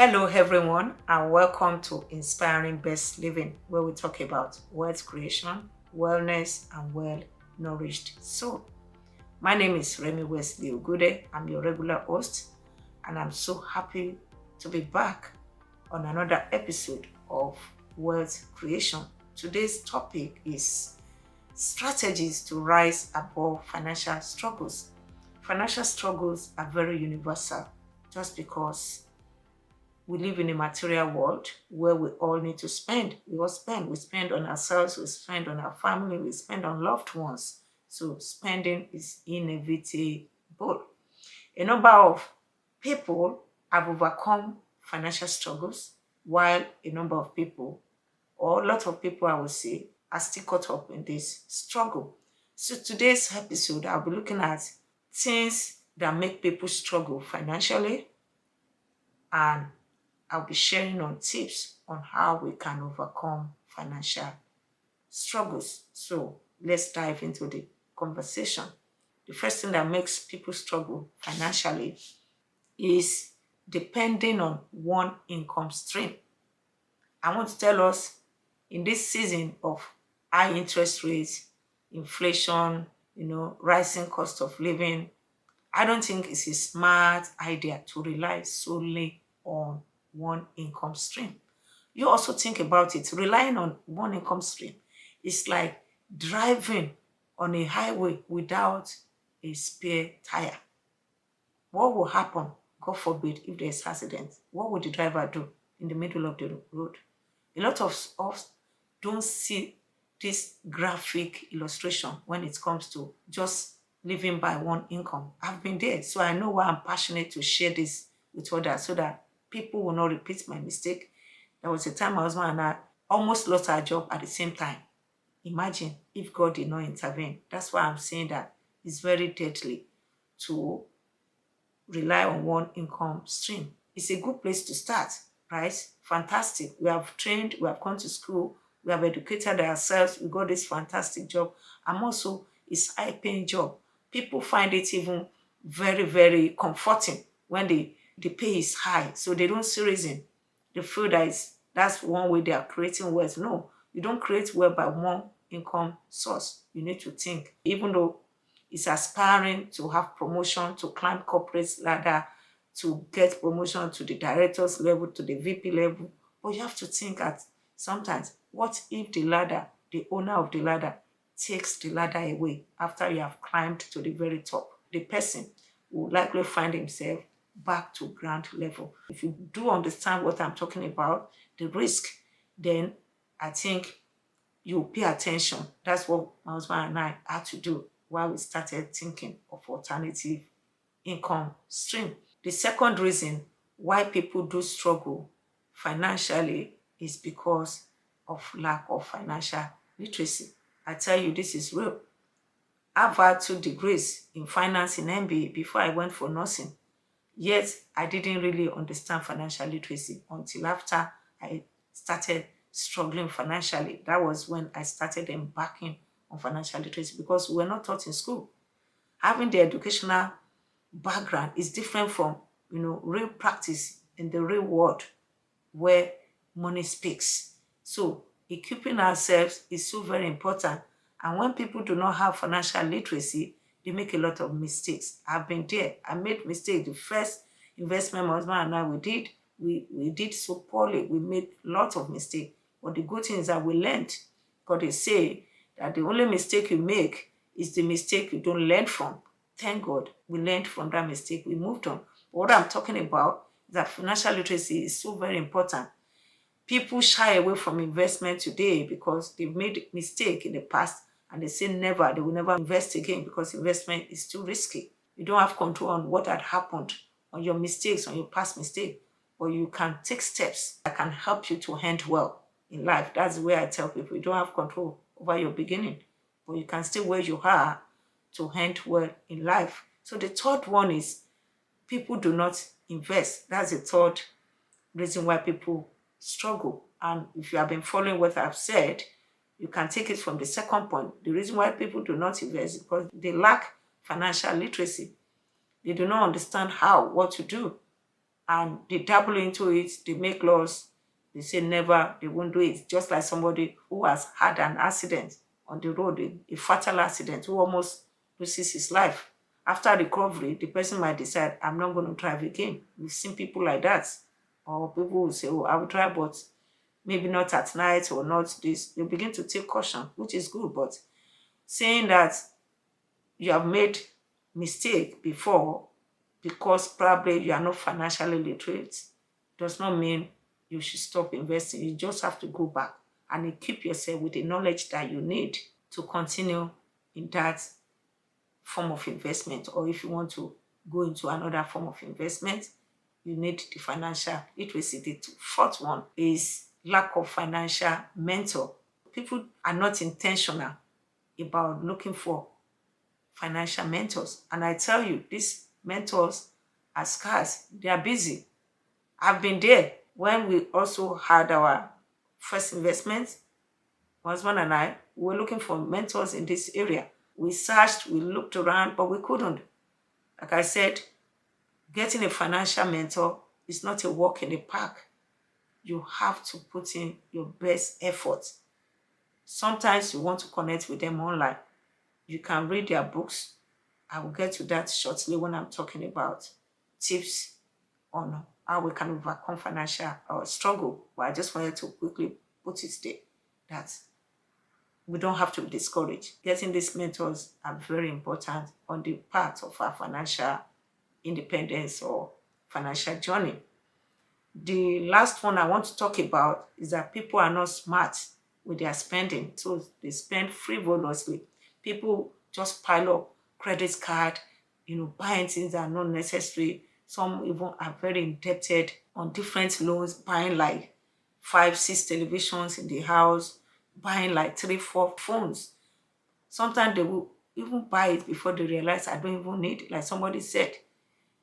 Hello, everyone, and welcome to Inspiring Best Living, where we talk about wealth creation, wellness, and well-nourished soul. My name is Remi Wesley Ogude. I'm your regular host, and I'm so happy to be back on another episode of Wealth Creation. Today's topic is strategies to rise above financial struggles. Financial struggles are very universal just because we live in a material world where we all need to spend. We all spend. We spend on ourselves, we spend on our family, we spend on loved ones. So spending is inevitable. A number of people have overcome financial struggles, while a number of people, or a lot of people, I would say, are still caught up in this struggle. So today's episode, I'll be looking at things that make people struggle financially, and I'll be sharing on tips on how we can overcome financial struggles. So let's dive into the conversation. The first thing that makes people struggle financially is depending on one income stream. I want to tell us, in this season of high interest rates, inflation, rising cost of living, I don't think it's a smart idea to rely solely on one income stream. You also think about it, relying on one income stream is like driving on a highway without a spare tire. What will happen, God forbid, if there's accident? What would the driver do in the middle of the road? A lot of us don't see this graphic illustration when it comes to just living by one income. I've been there, so I know why I'm passionate to share this with others so that people will not repeat my mistake. There was a time my husband and I almost lost our job at the same time. Imagine if God did not intervene. That's why I'm saying that it's very deadly to rely on one income stream. It's a good place to start, right? Fantastic. We have trained, we have gone to school, we have educated ourselves, we got this fantastic job. And also, it's a high-paying job. People find it even very, very comforting when the pay is high, so they don't see reason. They feel that's one way they are creating wealth. No, you don't create wealth by one income source. You need to think. Even though it's aspiring to have promotion, to climb corporate ladder, to get promotion to the director's level, to the VP level, but you have to think at sometimes, what if the owner of the ladder, takes the ladder away after you have climbed to the very top? The person will likely find himself back to ground level. If you do understand what I'm talking about, the risk, then I think you pay attention. That's what my husband and I had to do while we started thinking of alternative income stream. The second reason why people do struggle financially is because of lack of financial literacy. I tell you, this is real. I've had 2 degrees in finance in MBA before I went for nursing. Yet, I didn't really understand financial literacy until after I started struggling financially. That was when I started embarking on financial literacy, because we were not taught in school. Having the educational background is different from, real practice in the real world where money speaks. So, equipping ourselves is so very important. And when people do not have financial literacy, they make a lot of mistakes. I've been there. I made mistakes. The first investment my husband and I we did so poorly. We made lots of mistakes. But the good thing is that we learned. Because they say that the only mistake you make is the mistake you don't learn from. Thank God we learned from that mistake. We moved on. But what I'm talking about is that financial literacy is so very important. People shy away from investment today because they've made a mistake in the past, and they say they will never invest again because investment is too risky. You don't have control on what had happened, on your mistakes, on your past mistake, but you can take steps that can help you to end well in life. That's the way I tell people. You don't have control over your beginning, but you can stay where you are to end well in life. So the third one is people do not invest. That's the third reason why people struggle. And if you have been following what I've said, you can take it from the second point. The reason why people do not invest is because they lack financial literacy. They do not understand what to do. and they dabble into it, they make laws, they say never, they won't do it. Just like somebody who has had an accident on the road, a fatal accident, who almost loses his life. After recovery, the person might decide, I'm not going to drive again. We've seen people like that. Or people will say, oh, I will drive, but maybe not at night or not this. They begin to take caution, which is good. But saying that you have made mistake before because probably you are not financially literate does not mean you should stop investing. You just have to go back and equip yourself with the knowledge that you need to continue in that form of investment. Or if you want to go into another form of investment, you need the financial literacy. The fourth one is lack of financial mentor. People are not intentional about looking for financial mentors. And I tell you, these mentors are scarce. They are busy. I've been there when we also had our first investment. My husband and I were looking for mentors in this area. We searched, we looked around, but we couldn't. Like I said, getting a financial mentor is not a walk in the park. You have to put in your best effort. Sometimes you want to connect with them online. You can read their books. I will get to that shortly when I'm talking about tips on how we can overcome financial struggle. But I just wanted to quickly put it there that we don't have to be discouraged. Getting these mentors are very important on the part of our financial independence or financial journey. The last one I want to talk about is that people are not smart with their spending. So they spend frivolously. People just pile up credit card, buying things that are not necessary. Some even are very indebted on different loans, buying like 5, 6 televisions in the house, buying like 3, 4 phones. Sometimes they will even buy it before they realize I don't even need it. Like somebody said,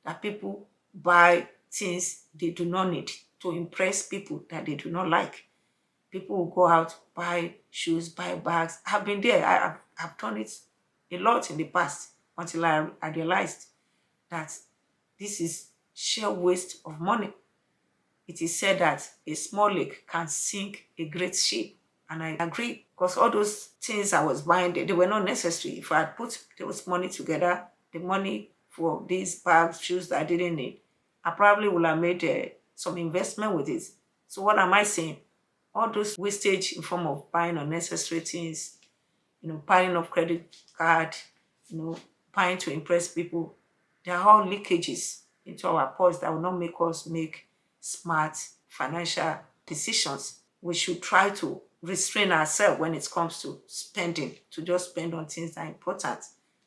that people buy things they do not need to impress people that they do not like. People will go out, buy shoes, buy bags. I've been there. I've done it a lot in the past until I realized that this is sheer waste of money. It is said that a small lake can sink a great ship. And I agree, because all those things I was buying, they were not necessary. If I had put those money together, the money for these bags, shoes that I didn't need, I probably would have made some investment with it. So what am I saying? All those wastage in form of buying unnecessary things, piling up credit card, buying to impress people, they are all leakages into our purse that will not make us make smart financial decisions. We should try to restrain ourselves when it comes to spending, to just spend on things that are important.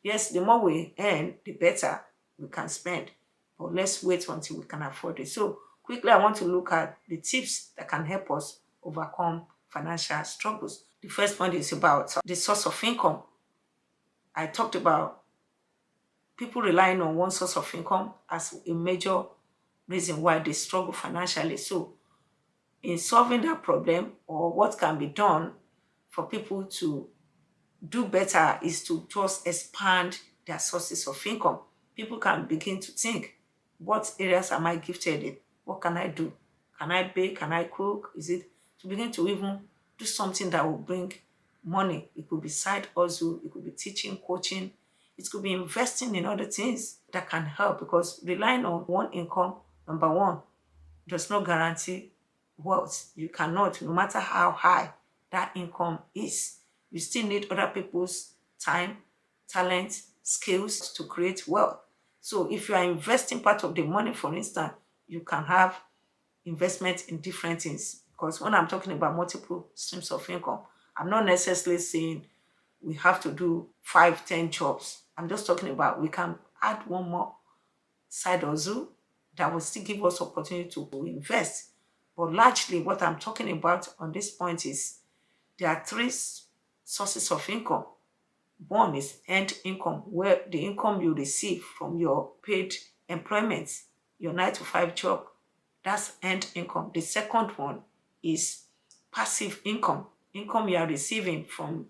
Yes, the more we earn, the better we can spend. But let's wait until we can afford it. So quickly, I want to look at the tips that can help us overcome financial struggles. The first point is about the source of income. I talked about people relying on one source of income as a major reason why they struggle financially. So in solving that problem, or what can be done for people to do better, is to just expand their sources of income. People can begin to think, what areas am I gifted in? What can I do? Can I bake? Can I cook? Is it to begin to even do something that will bring money? It could be side hustle, it could be teaching, coaching, it could be investing in other things that can help, because relying on one income, number one, does not guarantee wealth. You cannot, no matter how high that income is, you still need other people's time, talent, skills to create wealth. So if you are investing part of the money, for instance, you can have investment in different things. Because when I'm talking about multiple streams of income, I'm not necessarily saying we have to do 5, 10 jobs. I'm just talking about we can add one more side hustle that will still give us opportunity to invest. But largely what I'm talking about on this point is there are 3 sources of income. One is earned income, where the income you receive from your paid employment, your 9 to 5 job, that's earned income. The second one is passive income, income you are receiving from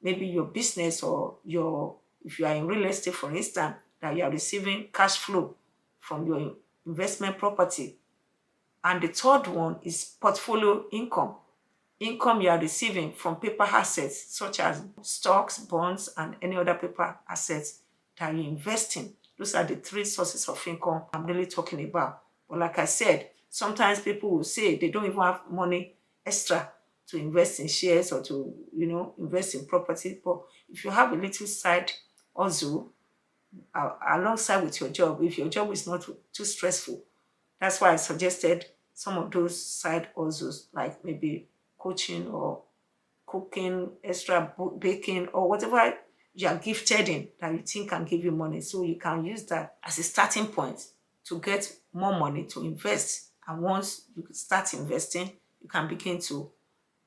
maybe your business, or if you are in real estate, for instance, that you are receiving cash flow from your investment property. And the third one is portfolio income. Income you are receiving from paper assets such as stocks, bonds, and any other paper assets that you invest in. Those are the three sources of income I'm really talking about. But like I said, sometimes people will say they don't even have money extra to invest in shares or to, invest in property. But if you have a little side hustle alongside with your job, if your job is not too stressful, that's why I suggested some of those side hustles, like maybe coaching or cooking, extra baking, or whatever you are gifted in that you think can give you money. So you can use that as a starting point to get more money to invest. And once you start investing, you can begin to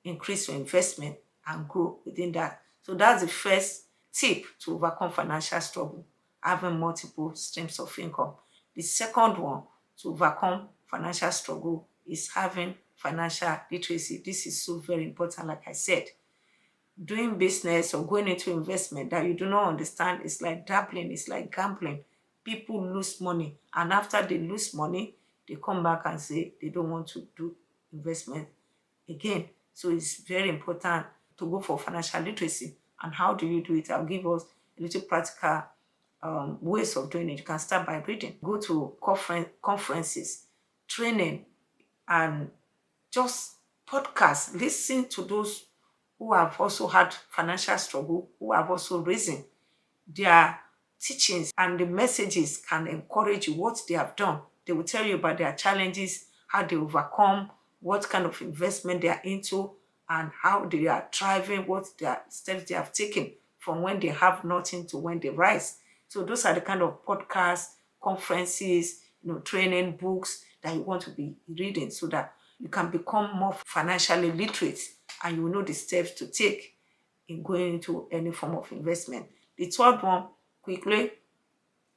increase your investment and grow within that. So that's the first tip to overcome financial struggle, having multiple streams of income. The second one to overcome financial struggle is having financial literacy. This is so very important, like I said. Doing business or going into investment that you do not understand is like dabbling, it's like gambling. People lose money, and after they lose money, they come back and say they don't want to do investment again. So it's very important to go for financial literacy. And how do you do it? I'll give us a little practical ways of doing it. You can start by reading, go to conferences, training, and just podcasts. Listen to those who have also had financial struggle, who have also risen. Their teachings and the messages can encourage you what they have done. They will tell you about their challenges, how they overcome, what kind of investment they are into, and how they are thriving, what their steps they have taken from when they have nothing to when they rise. So those are the kind of podcasts, conferences, training books that you want to be reading so that you can become more financially literate and you will know the steps to take in going into any form of investment. The third one, quickly,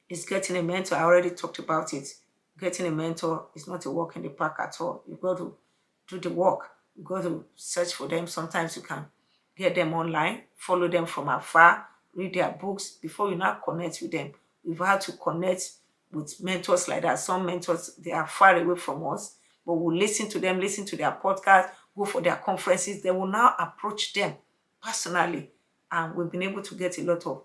is getting a mentor. I already talked about it. Getting a mentor is not a walk in the park at all. You've got to do the work. You've got to search for them. Sometimes you can get them online, follow them from afar, read their books before you now connect with them. We've had to connect with mentors like that. Some mentors, they are far away from us, but we'll listen to them, listen to their podcast, go for their conferences. They will now approach them personally. And we've been able to get a lot of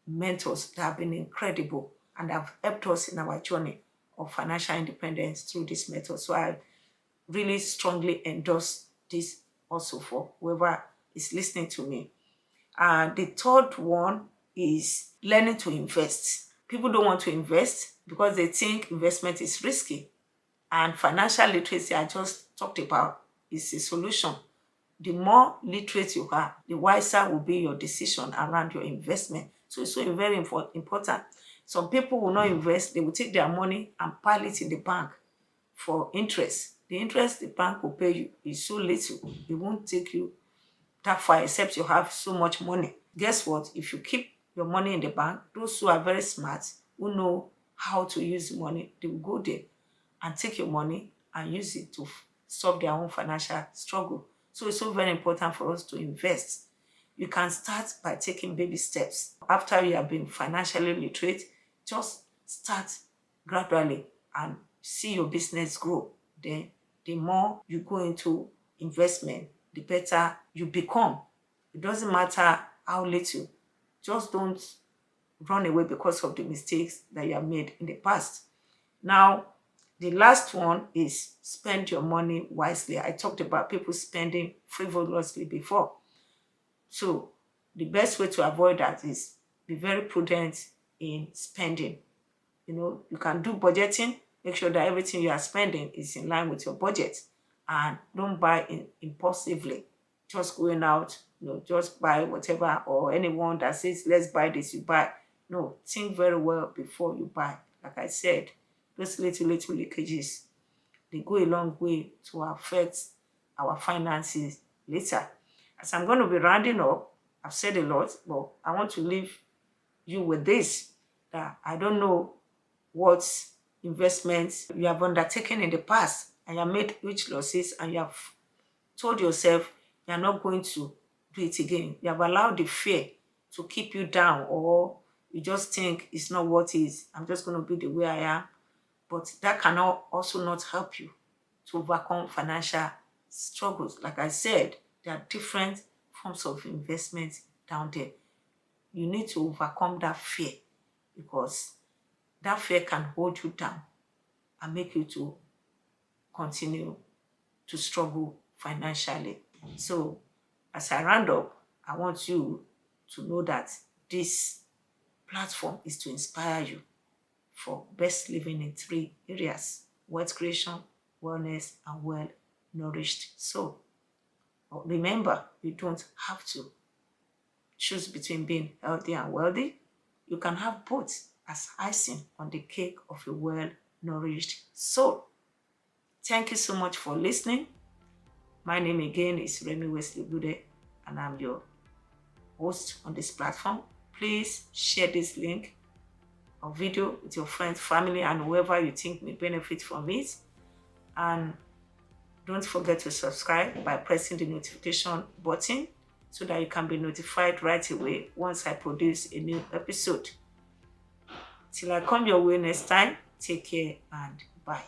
mentors that have been incredible and have helped us in our journey of financial independence through this method. So I really strongly endorse this also for whoever is listening to me. And the third one is learning to invest. People don't want to invest because they think investment is risky. And financial literacy, I just talked about, is a solution. The more literate you are, the wiser will be your decision around your investment. So it's so very important. Some people will not invest. They will take their money and pile it in the bank for interest. The interest the bank will pay you is so little. It won't take you that far except you have so much money. Guess what? If you keep your money in the bank, those who are very smart, who know how to use the money, they will go there and take your money and use it to solve their own financial struggle. So it's so very important for us to invest. You can start by taking baby steps. After you have been financially literate, just start gradually and see your business grow. Then the more you go into investment, the better you become. It doesn't matter how little. Just don't run away because of the mistakes that you have made in the past. Now, the last one is spend your money wisely. I talked about people spending frivolously before. So the best way to avoid that is be very prudent in spending. You can do budgeting. Make sure that everything you are spending is in line with your budget. And don't buy impulsively. Just going out, just buy whatever, or anyone that says, let's buy this, you buy. No, think very well before you buy. Like I said, those little leakages, they go a long way to affect our finances later. As I'm going to be rounding up, I've said a lot, but I want to leave you with this, that I don't know what investments you have undertaken in the past and you have made huge losses and you have told yourself you're not going to do it again. You have allowed the fear to keep you down, or you just think it's not what it is. I'm just going to be the way I am. But that cannot also not help you to overcome financial struggles. Like I said, there are different forms of investment down there. You need to overcome that fear, because that fear can hold you down and make you to continue to struggle financially. So as I round up, I want you to know that this platform is to inspire you for best living in 3 areas: wealth creation, wellness, and well-nourished soul. But remember, you don't have to choose between being healthy and wealthy. You can have both as icing on the cake of a well-nourished soul. Thank you so much for listening. My name again is Remi Wesley Ogude, and I'm your host on this platform. Please share this link or video with your friends, family, and whoever you think may benefit from it. And don't forget to subscribe by pressing the notification button so that you can be notified right away once I produce a new episode. Till I come your way next time, take care and bye.